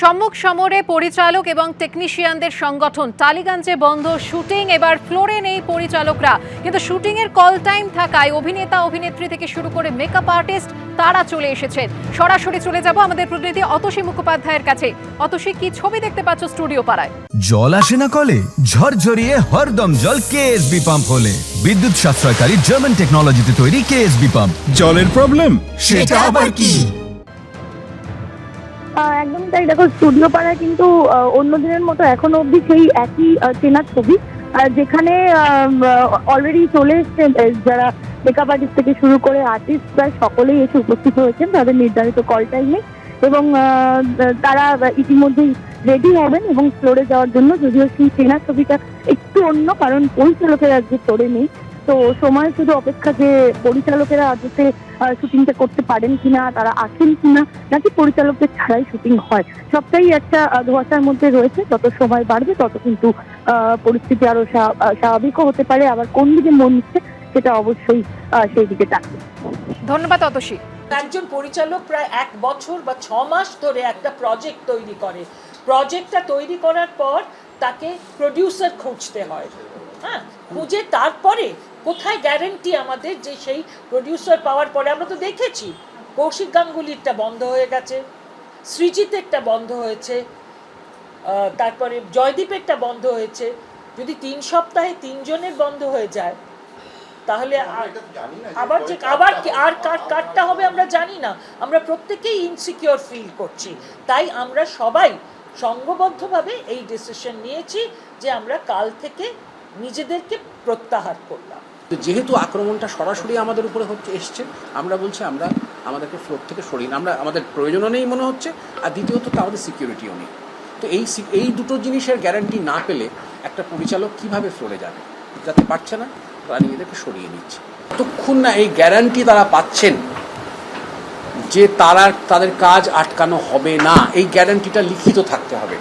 সম্মুখ সমরে পরিচালক এবং টেকনিশিয়ানদের সংগঠন। টালিগঞ্জে বন্ধ শুটিং, এবার ফ্লোরে নেই পরিচালকরা। কিন্তু শুটিং এর কল টাইম থাকায় অভিনেতা অভিনেত্রী থেকে শুরু করে মেকআপ আর্টিস্ট তারা চলে এসেছেন। সরাসরি চলে যাব আমাদের প্রতিনিধি অতসী মুখোপাধ্যায়ের কাছে। অতসী, কি ছবি দেখতে পাচ্ছ স্টুডিও পাড়ায়? জল আসে না কলে, ঝরঝরিয়ে হরদম জল কেএসবি পাম্প হলে। বিদ্যুৎ সাশ্রয়কারী জার্মান টেকনোলজিতে তৈরি কেএসবি পাম্প। জলের প্রবলেম সেটা আবার কি? একদম তাই। দেখো, স্টুডিও পাড়ায় কিন্তু অন্য দিনের মতো এখনো অবধি সেই একই চেনা ছবি, যেখানে অলরেডি চলে এসছে যারা মেকআপ আর্টিস্ট থেকে শুরু করে আর্টিস্ট প্রায় সকলেই এসে উপস্থিত হয়েছেন তাদের নির্ধারিত কল টাইমে, এবং তারা ইতিমধ্যেই রেডি হবেন এবং ফ্লোরে যাওয়ার জন্য। যদিও সেই চেনা ছবিটা একটু অন্য, কারণ পরিচালকের আজকে ফ্লোরে নেই। তো সময় শুধু অপেক্ষা যে পরিচালকেরা আজকে শুটিংটা করতে পারেন কিনা, তারা আসেন কিনা, নাকি পরিচালকদের ছাড়াই শুটিং হয়, সবটাই একটা ধোঁয়াশার মধ্যে রয়েছে। যত সময় বাড়বে তত কিন্তু পরিস্থিতি আরো স্বাভাবিকও হতে পারে। আবার কোন দিকে মন নিচ্ছে সেটা অবশ্যই সেই দিকে থাকবে। ধন্যবাদ অতসী। একজন পরিচালক প্রায় 1 বছর বা 6 মাস ধরে একটা প্রজেক্ট তৈরি করে। প্রজেক্টটা তৈরি করার পর তাকে প্রডিউসার খুঁজতে হয়। হ্যাঁ, খুঁজে তারপরে কোথায় গ্যারেন্টি আমাদের যে সেই প্রডিউসার পাওয়ার পরে? আমরা তো দেখেছি কৌশিক গাঙ্গুলিরটা বন্ধ হয়ে গেছে, সৃজিতেরটা বন্ধ হয়েছে, তারপরে জয়দীপেরটা বন্ধ হয়েছে। যদি 3 সপ্তাহে 3 জনের বন্ধ হয়ে যায়, তাহলে আর কারটা হবে আমরা জানি না। আমরা প্রত্যেকেই ইনসিকিউর ফিল করছি। তাই আমরা সবাই সংঘবদ্ধভাবে এই ডিসিশন নিয়েছি যে আমরা কাল থেকে নিজেদেরকে প্রত্যাহার করলাম। যেহেতু আক্রমণটা সরাসরি আমাদের উপরে এসছে, আমরা বলছি আমরা আমাদেরকে ফ্লোর থেকে সরিয়ে আমরা আমাদের প্রয়োজনও নেই মনে হচ্ছে, আর দ্বিতীয়ত আমাদের সিকিউরিটিও নেই। তো এই দুটো জিনিসের গ্যারান্টি না পেলে একটা পরিচালক কিভাবে ফ্লোরে যাবে? যাতে পারছে না, তারা নিজেদেরকে সরিয়ে নিচ্ছে। ততক্ষণ না এই গ্যারান্টি তারা পাচ্ছেন যে তাদের কাজ আটকানো হবে না, এই গ্যারান্টিটা লিখিত থাকতে হবে।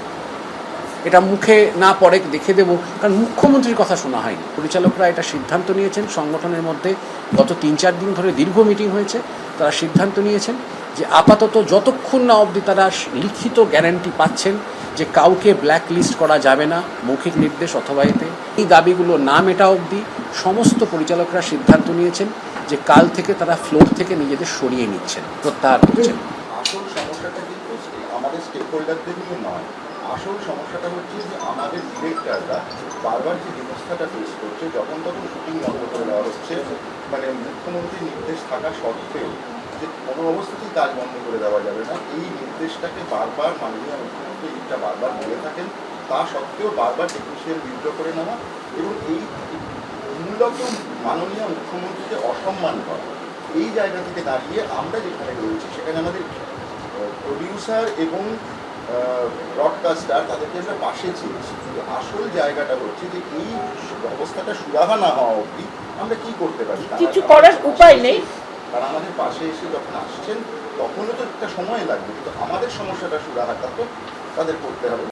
এটা মুখে না পড়ে দেখে দেবো, কারণ মুখ্যমন্ত্রীর কথা শোনা হয়নি। পরিচালকরা এটা সিদ্ধান্ত নিয়েছেন সংগঠনের মধ্যে। গত 3-4 দিন ধরে দীর্ঘ মিটিং হয়েছে। তারা সিদ্ধান্ত নিয়েছেন যে আপাতত যতক্ষণ না অবধি তারা লিখিত গ্যারান্টি পাচ্ছেন যে কাউকে ব্ল্যাক লিস্ট করা যাবে না, মৌখিক নির্দেশ অথবা এতে এই দাবিগুলো না মেটা অবধি সমস্ত পরিচালকরা সিদ্ধান্ত নিয়েছেন যে কাল থেকে তারা ফ্লোর থেকে নিজেদের সরিয়ে নিচ্ছেন, প্রত্যাহার করছেন। আসল সমস্যাটা কিন্তু আমাদের স্টেক হোল্ডারদের নিয়ে নয়। আসল সমস্যাটা হচ্ছে যে আমাদের ডিরেক্টররা বারবার যে ব্যবস্থাটা ফেস করছে, যখন তখন শুটিং বন্ধ করে দেওয়া হচ্ছে, মানে মুখ্যমন্ত্রীর নির্দেশ থাকা সত্ত্বেও যে কোনো অবস্থাতেই কাজ বন্ধ করে দেওয়া যাবে না, এই নির্দেশটাকে বারবার মাননীয় মুখ্যমন্ত্রী এটা বারবার বলে থাকেন। তা সত্ত্বেও বারবার টেকনিশিয়ান বিদ্রোহ করে নেওয়া এবং এই মূলত মাননীয় মুখ্যমন্ত্রীকে অসম্মান করা, এই জায়গা থেকে দাঁড়িয়ে আমরা যেখানে রয়েছি সেখানে আমাদের প্রডিউসার এবং ব্রডকাস্টার তাদেরকে আমরা পাশে চেয়েছি। কিন্তু আসল জায়গাটা হচ্ছে যে এই অবস্থাটা সুরাহা না হওয়া অবধি আমরা কি করতে পারি? কিছু করার উপায় নেই। তারা আমাদের পাশে এসে যখন আসছেন তখনও তো একটা সময় লাগবে, কিন্তু আমাদের সমস্যাটা সুরাহাটা তো তাদের করতে হবে।